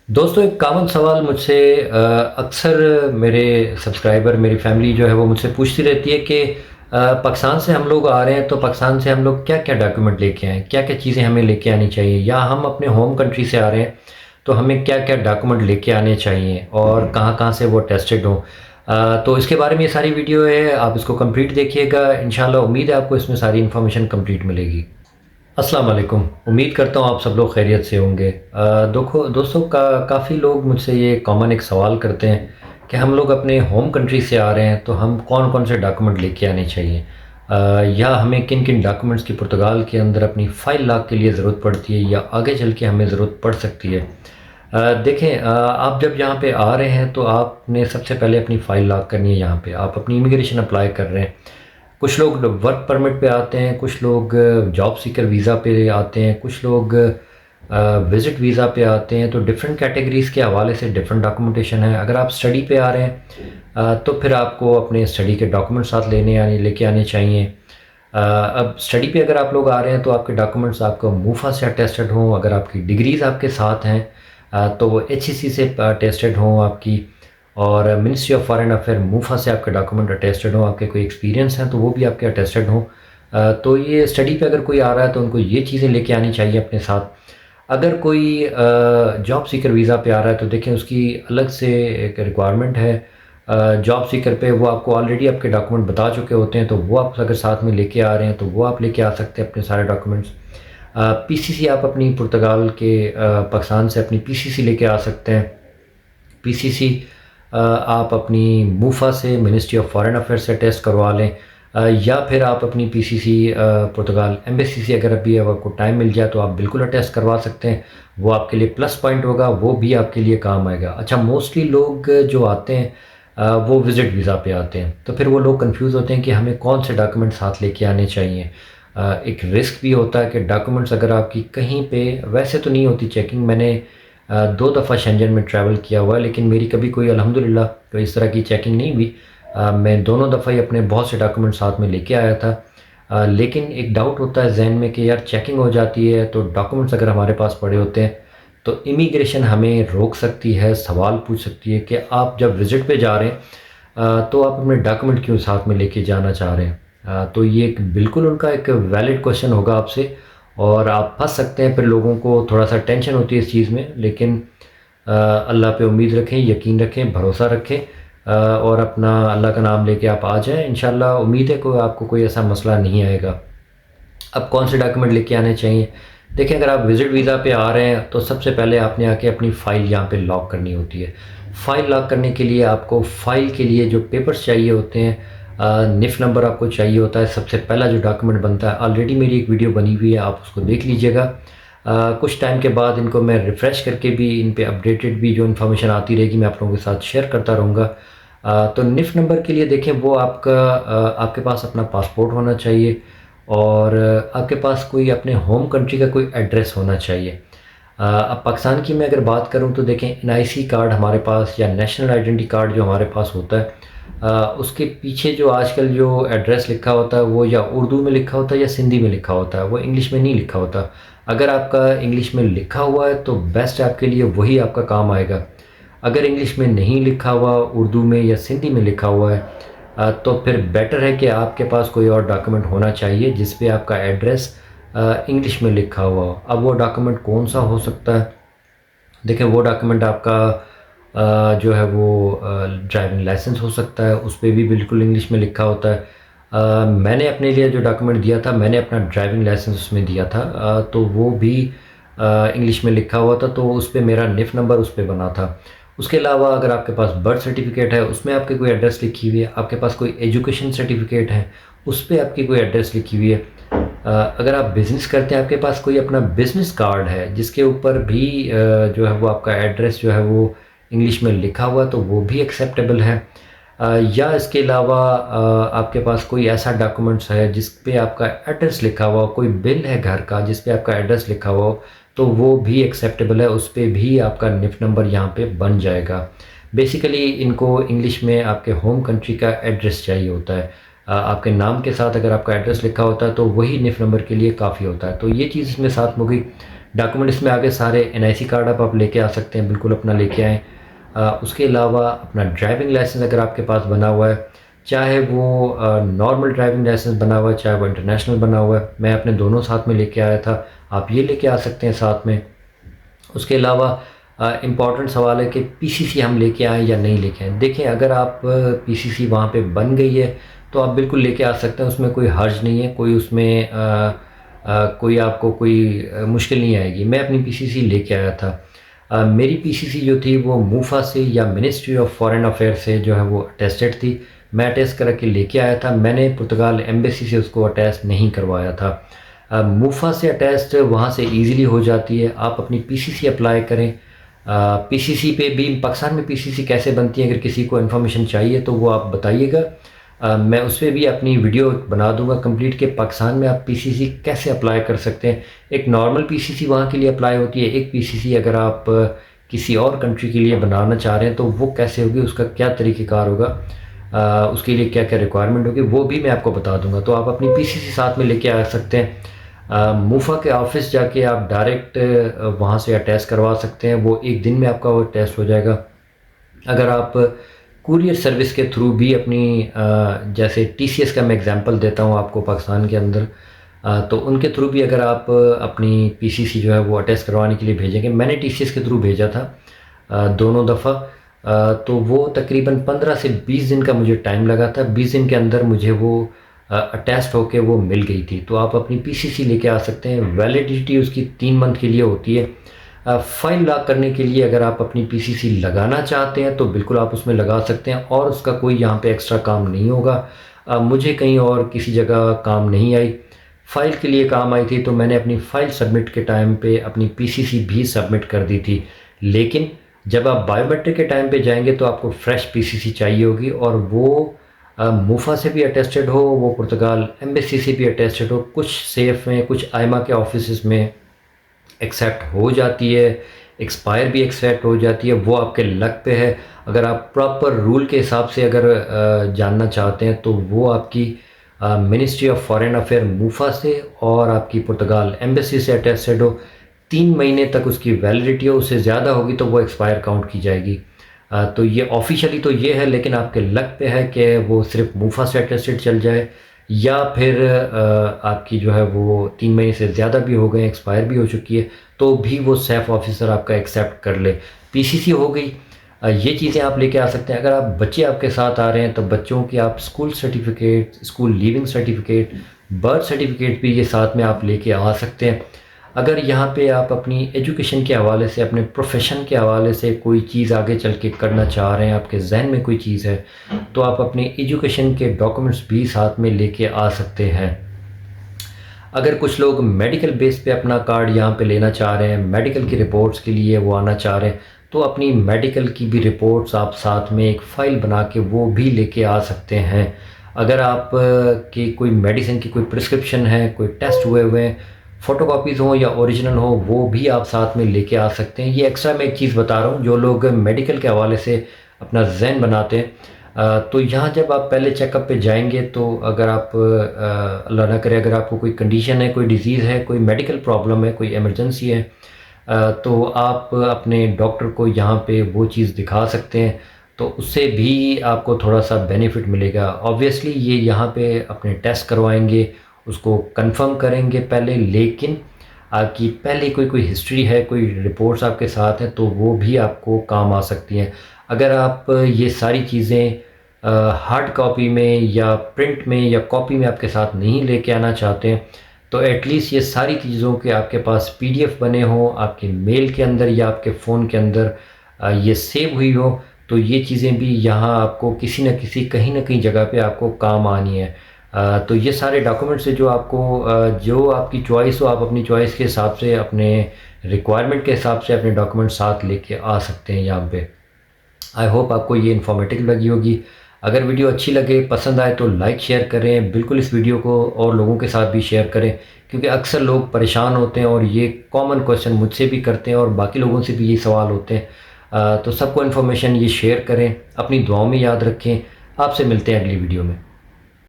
दोस्तों एक कॉमन सवाल मुझसे अक्सर मेरे सब्सक्राइबर मेरी फैमिली जो है वो मुझसे पूछती रहती है कि पाकिस्तान से हम लोग आ रहे हैं तो पाकिस्तान से हम लोग क्या क्या डॉक्यूमेंट लेके आएँ, क्या क्या चीज़ें हमें लेके आनी चाहिए, या हम अपने होम कंट्री से आ रहे हैं तो हमें क्या क्या डॉक्यूमेंट लेके आने चाहिए और कहाँ कहाँ से वो टेस्टेड हों। तो इसके बारे में ये सारी वीडियो है, आप इसको कंप्लीट देखिएगा। इंशाल्लाह उम्मीद है आपको इसमें सारी इन्फॉर्मेशन कंप्लीट मिलेगी। अस्सलाम वालेकुम। उम्मीद करता हूँ आप सब लोग खैरियत से होंगे। दोस्तों काफ़ी लोग मुझसे ये कॉमन एक सवाल करते हैं कि हम लोग अपने होम कंट्री से आ रहे हैं तो हम कौन कौन से डॉक्यूमेंट लेके आने चाहिए, या हमें किन किन डॉक्यूमेंट्स की पुर्तगाल के अंदर अपनी फ़ाइल लॉक के लिए ज़रूरत पड़ती है या आगे चल के हमें ज़रूरत पड़ सकती है। देखें, आप जब यहाँ पे आ रहे हैं तो आपने सबसे पहले अपनी फ़ाइल लॉक करनी है। यहाँ पे आप अपनी इमिग्रेशन अप्लाई कर रहे हैं। कुछ लोग वर्क परमिट पे आते हैं, कुछ लोग जॉब सीकर वीज़ा पे आते हैं, कुछ लोग विज़िट वीज़ा पे आते हैं। तो डिफरेंट कैटेगरीज़ के हवाले से डिफरेंट डॉक्यूमेंटेशन है। अगर आप स्टडी पे आ रहे हैं तो फिर आपको अपने स्टडी के डॉक्यूमेंट साथ लेके आने चाहिए। अब स्टडी पे अगर आप लोग आ रहे हैं तो आपके डॉक्यूमेंट्स आपको मूफा से अटेस्टेड हों। अगर आपकी डिग्रीज़ आपके साथ हैं तो वो HEC से अटेस्टेड हों आपकी, और मिनिस्ट्री ऑफ फॉरेन अफेयर मूफा से आपके डॉक्यूमेंट अटेस्टेड हों। आपके कोई एक्सपीरियंस हैं तो वो भी आपके अटेस्टेड हों। तो ये स्टडी पे अगर कोई आ रहा है तो उनको ये चीज़ें लेके आनी चाहिए अपने साथ। अगर कोई जॉब सीकर वीज़ा पे आ रहा है तो देखें उसकी अलग से एक रिक्वायरमेंट है। जॉब सीकर पे वो आपको ऑलरेडी आपके डॉक्यूमेंट बता चुके होते हैं, तो वो आप अगर साथ में लेके आ रहे हैं तो वो आप लेके आ सकते हैं अपने सारे डॉक्यूमेंट्स। PCC आप अपनी पुर्तगाल के पाकिस्तान से अपनी PCC लेके आ सकते हैं। PCC आप अपनी मूफा से मिनिस्ट्री ऑफ फॉरेन अफेयर से टेस्ट करवा लें, या फिर आप अपनी PCC पुर्तगाल एम्बेसी से अगर अभी आपको टाइम मिल जाए तो आप बिल्कुल अटेस्ट करवा सकते हैं। वो आपके लिए प्लस पॉइंट होगा, वो भी आपके लिए काम आएगा। अच्छा, मोस्टली लोग जो आते हैं वो विज़िट वीज़ा पे आते हैं, तो फिर वो लोग कंफ्यूज होते हैं कि हमें कौन से डॉक्यूमेंट साथ लेके आने चाहिए। एक रिस्क भी होता है कि डॉक्यूमेंट्स अगर आपकी कहीं पे, वैसे तो नहीं होती चेकिंग, मैंने 2 दफ़ा शेंजन में ट्रैवल किया हुआ है, लेकिन मेरी कभी कोई अल्हम्दुलिल्लाह कोई इस तरह की चेकिंग नहीं हुई। मैं दोनों दफ़ा ही अपने बहुत से डॉक्यूमेंट साथ में लेके आया था। लेकिन एक डाउट होता है ज़हन में कि यार चेकिंग हो जाती है तो डॉक्यूमेंट्स अगर हमारे पास पड़े होते हैं तो इमिग्रेशन हमें रोक सकती है, सवाल पूछ सकती है कि आप जब विज़िट पे जा रहे हैं तो आप अपने डॉक्यूमेंट क्यों साथ में लेके जाना चाह रहे हैं। तो ये एक बिल्कुल उनका एक वैलिड क्वेश्चन होगा आपसे, और आप फँस सकते हैं। फिर लोगों को थोड़ा-सा टेंशन होती है इस चीज़ में, लेकिन अल्लाह पे उम्मीद रखें, यकीन रखें, भरोसा रखें, और अपना अल्लाह का नाम लेके आप आ जाएँ। इंशाल्लाह उम्मीद है कोई आपको कोई ऐसा मसला नहीं आएगा। अब कौन से डॉक्यूमेंट लेके आने चाहिए? देखिए, अगर आप विज़िट वीज़ा पे आ रहे हैं तो सबसे पहले आपने आके अपनी फ़ाइल यहाँ पे लॉक करनी होती है। फ़ाइल लॉक करने के लिए आपको फ़ाइल के लिए जो पेपर्स चाहिए होते हैं, निफ़ नंबर आपको चाहिए होता है। सबसे पहला जो डॉक्यूमेंट बनता है, ऑलरेडी मेरी एक वीडियो बनी हुई है, आप उसको देख लीजिएगा। कुछ टाइम के बाद इनको मैं रिफ़्रेश करके भी इन पे अपडेटेड भी जो इन्फॉर्मेशन आती रहेगी मैं आप लोगों के साथ शेयर करता रहूँगा। तो निफ़ नंबर के लिए देखें, वो आपका आपके पास अपना पासपोर्ट होना चाहिए, और आपके पास कोई अपने होम कंट्री का कोई एड्रेस होना चाहिए। अब पाकिस्तान की मैं अगर बात करूं तो देखें, NIC कार्ड हमारे पास या नेशनल आइडेंटिटी कार्ड जो हमारे पास होता है, उसके पीछे जो आजकल जो एड्रेस लिखा होता है वो या उर्दू में लिखा होता है या सिंधी में लिखा होता है, वो इंग्लिश में नहीं लिखा होता। अगर आपका इंग्लिश में लिखा हुआ है तो बेस्ट है आपके लिए, वही आपका काम आएगा। अगर इंग्लिश में नहीं लिखा हुआ, उर्दू में या सिंधी में लिखा हुआ है, तो फिर बेटर है कि आपके पास कोई और डॉक्यूमेंट होना चाहिए जिस पे आपका एड्रेस इंग्लिश में लिखा हुआ हो। अब वो डॉक्यूमेंट कौन सा हो सकता है? देखिए, वो डॉक्यूमेंट आपका जो है वो ड्राइविंग लाइसेंस हो सकता है, उस पे भी बिल्कुल इंग्लिश में लिखा होता है। मैंने अपने लिए जो डॉक्यूमेंट दिया था, मैंने अपना ड्राइविंग लाइसेंस उसमें दिया था, तो वो भी इंग्लिश में लिखा हुआ था, तो उस पे मेरा निफ़ नंबर उस पे बना था। उसके अलावा अगर आपके पास बर्थ सर्टिफिकेट है, उसमें आपकी कोई एड्रेस लिखी हुई है, आपके पास कोई एजुकेशन सर्टिफिकेट है, उस पे आपकी कोई एड्रेस लिखी हुई है। अगर आप बिज़नेस करते हैं, आपके पास कोई अपना बिज़नेस कार्ड है जिसके ऊपर भी जो है वो आपका एड्रेस जो है वो इंग्लिश में लिखा हुआ, तो वो भी एक्सेप्टेबल है। या इसके अलावा आपके पास कोई ऐसा डॉक्यूमेंट्स है जिस पे आपका एड्रेस लिखा हुआ हो, कोई बिल है घर का जिस पे आपका एड्रेस लिखा हुआ हो, तो वो भी एक्सेप्टेबल है, उस पे भी आपका निफ़ नंबर यहाँ पे बन जाएगा। बेसिकली इनको इंग्लिश में आपके होम कंट्री का एड्रेस चाहिए होता है। आपके नाम के साथ अगर आपका एड्रेस लिखा होता है तो वही निफ़ नंबर के लिए काफ़ी होता है। तो ये चीज़ इसमें साथ में हो गई। डॉक्यूमेंट इसमें आगे सारे एनआईसी कार्ड आप लेके आ सकते हैं, बिल्कुल अपना लेके आएँ। उसके अलावा अपना ड्राइविंग लाइसेंस अगर आपके पास बना हुआ है, चाहे वो नॉर्मल ड्राइविंग लाइसेंस बना हुआ है, चाहे वो इंटरनेशनल बना हुआ है, मैं अपने दोनों साथ में लेके आया था, आप ये लेके आ सकते हैं साथ में। उसके अलावा इम्पॉर्टेंट सवाल है कि पीसीसी हम लेके आएँ या नहीं लेके आएँ। देखें, अगर आप पीसीसी वहाँ पे बन गई है तो आप बिल्कुल लेके आ सकते हैं, उसमें कोई हर्ज नहीं है, कोई उसमें कोई आपको कोई मुश्किल नहीं आएगी। मैं अपनी पीसीसी लेके आया था। मेरी पीसीसी जो थी वो मूफा से या मिनिस्ट्री ऑफ फॉरेन अफेयर से जो है वो अटेस्टेड थी। मैं अटेस्ट करके लेके आया था, मैंने पुर्तगाल एम्बेसी से उसको अटेस्ट नहीं करवाया था। मूफा से अटेस्ट वहाँ से ईज़िली हो जाती है, आप अपनी पीसीसी अप्लाई करें। पीसीसी पे भी पाकिस्तान में पीसीसी कैसे बनती है, अगर किसी को इन्फॉर्मेशन चाहिए तो वो आप बताइएगा। मैं उस पर भी अपनी वीडियो बना दूंगा कंप्लीट कि पाकिस्तान में आप पीसीसी कैसे अप्लाई कर सकते हैं। एक नॉर्मल पीसीसी वहाँ के लिए अप्लाई होती है, एक पीसीसी अगर आप किसी और कंट्री के लिए बनाना चाह रहे हैं तो वो कैसे होगी, उसका क्या तरीक़ेकार होगा, उसके लिए क्या क्या रिक्वायरमेंट होगी, वो भी मैं आपको बता दूंगा। तो आप अपनी पीसीसी साथ में लेके आ सकते हैं। मूफा के ऑफिस जाके आप डायरेक्ट वहाँ से अटैच करवा सकते हैं, वो एक दिन में आपका वो टेस्ट हो जाएगा। अगर आप कुरियर सर्विस के थ्रू भी अपनी जैसे टीसीएस का मैं एग्जांपल देता हूँ आपको पाकिस्तान के अंदर, तो उनके थ्रू भी अगर आप अपनी पीसीसी जो है वो अटैच करवाने के लिए भेजेंगे, मैंने टीसीएस के थ्रू भेजा था दोनों दफ़ा, तो वो तकरीबन 15 से 20 दिन का मुझे टाइम लगा था। 20 दिन के अंदर मुझे वो अटैच होके वो मिल गई थी। तो आप अपनी पीसीसी लेके आ सकते हैं, वैलिडिटी उसकी 3 मंथ के लिए होती है। फाइल लॉक करने के लिए अगर आप अपनी पीसीसी लगाना चाहते हैं तो बिल्कुल आप उसमें लगा सकते हैं, और उसका कोई यहाँ पे एक्स्ट्रा काम नहीं होगा। मुझे कहीं और किसी जगह काम नहीं आई, फ़ाइल के लिए काम आई थी, तो मैंने अपनी फ़ाइल सबमिट के टाइम पे अपनी पीसीसी भी सबमिट कर दी थी। लेकिन जब आप बायोमेट्रिक के टाइम पे जाएंगे तो आपको फ्रेश पीसीसी चाहिए होगी, और वो मूफा से भी अटेस्टेड हो, वो पुर्तगाल एम्बेसी से भी अटेस्टेड हो। कुछ सेफ में, कुछ आइमा के ऑफिस में एक्सेप्ट हो जाती है, एक्सपायर भी एक्सेप्ट हो जाती है, वो आपके लक पे है। अगर आप प्रॉपर रूल के हिसाब से अगर जानना चाहते हैं तो वो आपकी मिनिस्ट्री ऑफ फॉरेन अफेयर मूफा से और आपकी पुर्तगाल एम्बेसी से अटेस्टेड हो, 3 महीने तक उसकी वैलिडिटी हो, उससे ज़्यादा होगी तो वो एक्सपायर काउंट की जाएगी। तो ये ऑफिशियली तो ये है, लेकिन आपके लक पे है कि वो सिर्फ मूफा से अटेस्टेड चल जाए, या फिर आपकी जो है वो 3 महीने से ज़्यादा भी हो गए, एक्सपायर भी हो चुकी है, तो भी वो सेफ ऑफिसर आपका एक्सेप्ट कर ले। पीसीसी हो गई, ये चीज़ें आप लेके आ सकते हैं। अगर आप बच्चे आपके साथ आ रहे हैं तो बच्चों की आप school certificate, school leaving certificate, birth certificate भी ये साथ में आप लेके आ सकते हैं। अगर यहाँ पे आप अपनी एजुकेशन के हवाले से, अपने प्रोफेशन के हवाले से कोई चीज़ आगे चल के करना चाह रहे हैं, आपके जहन में कोई चीज़ है, तो आप अपने एजुकेशन के डॉक्यूमेंट्स भी साथ में लेके आ सकते हैं। अगर कुछ लोग मेडिकल बेस पे अपना कार्ड यहाँ पे लेना चाह रहे हैं, मेडिकल की रिपोर्ट्स के लिए वो आना चाह रहे हैं, तो अपनी मेडिकल की भी रिपोर्ट्स आप साथ में एक फ़ाइल बना के वो भी लेके आ सकते हैं। अगर आप की कोई मेडिसिन की कोई प्रिस्क्रिप्शन है, कोई टेस्ट हुए हुए हैं, फ़ोटोकॉपीज़ हों या ओरिजिनल हो, वो भी आप साथ में लेके आ सकते हैं। ये एक्स्ट्रा मैं एक चीज़ बता रहा हूँ, जो लोग मेडिकल के हवाले से अपना ज़हन बनाते हैं, तो यहाँ जब आप पहले चेकअप पे जाएंगे तो अगर आप अल्लाह ना करे, अगर आपको कोई कंडीशन है, कोई डिज़ीज़ है, कोई मेडिकल प्रॉब्लम है, कोई इमरजेंसी है, तो आप अपने डॉक्टर को यहाँ पे वो चीज़ दिखा सकते हैं, तो उससे भी आपको थोड़ा सा बेनिफिट मिलेगा। ऑब्वियसली ये यहाँ पे अपने टेस्ट करवाएंगे, उसको कंफर्म करेंगे पहले, लेकिन आपकी पहले कोई हिस्ट्री है, कोई रिपोर्ट्स आपके साथ हैं, तो वो भी आपको काम आ सकती हैं। अगर आप ये सारी चीज़ें हार्ड कॉपी में या प्रिंट में या कॉपी में आपके साथ नहीं लेके आना चाहते हैं, तो एटलीस्ट ये सारी चीज़ों के आपके पास पीडीएफ बने हों, आपके मेल के अंदर या आपके फ़ोन के अंदर ये सेव हुई हो, तो ये चीज़ें भी यहाँ आपको किसी न किसी, कहीं ना कहीं जगह पे आपको काम आनी है। तो ये सारे डॉक्यूमेंट्स है जो आपको जो आपकी चॉइस हो, आप अपनी चॉइस के हिसाब से, अपने रिक्वायरमेंट के हिसाब से अपने डॉक्यूमेंट साथ लेके आ सकते हैं यहाँ पे। आई होप आपको ये इन्फॉर्मेटिव लगी होगी। अगर वीडियो अच्छी लगे, पसंद आए तो लाइक शेयर करें, बिल्कुल इस वीडियो को और लोगों के साथ भी शेयर करें, क्योंकि अक्सर लोग परेशान होते हैं और ये कॉमन क्वेश्चन मुझसे भी करते हैं और बाकी लोगों से भी ये सवाल होते हैं। तो सबको इन्फॉर्मेशन ये शेयर करें, अपनी दुआओं में याद रखें। आपसे मिलते हैं अगली वीडियो में।